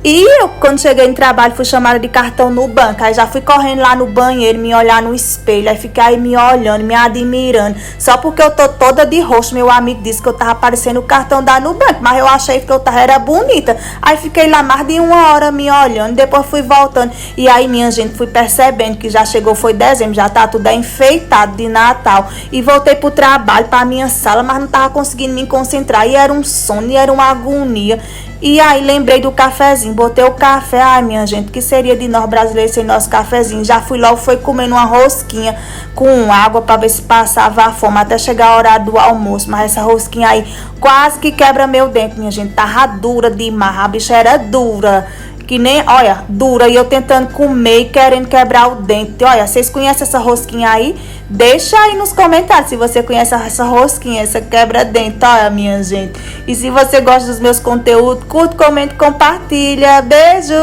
E eu, quando cheguei no trabalho, fui chamada de cartão no banco. Aí já fui correndo lá no banheiro, me olhar no espelho. Aí fiquei aí me olhando, me admirando. Só porque eu tô toda de roxo, meu amigo disse que eu tava parecendo o cartão da Nubank. Mas eu achei que eu tava, era bonita. Aí fiquei lá mais de 1 hora me olhando. Depois fui voltando. E aí, minha gente, fui percebendo que já chegou, foi dezembro. Já tá tudo enfeitado de Natal. E voltei pro trabalho, pra minha sala. Mas não tava conseguindo me concentrar. E era um sono, e era uma agonia. E aí lembrei do cafezinho, botei o café, ai minha gente, que seria de nós brasileiros sem nosso cafezinho? Já fui logo, foi comendo uma rosquinha com água para ver se passava a fome, até chegar a hora do almoço. Mas essa rosquinha aí quase que quebra meu dente, minha gente, tava dura demais, a bicha era dura. Que nem, olha, dura, e eu tentando comer e querendo quebrar o dente. Olha, vocês conhecem essa rosquinha aí? Deixa aí nos comentários se você conhece essa rosquinha, essa quebra-dente, olha, minha gente. E se você gosta dos meus conteúdos, curte, comente, compartilha. Beijo!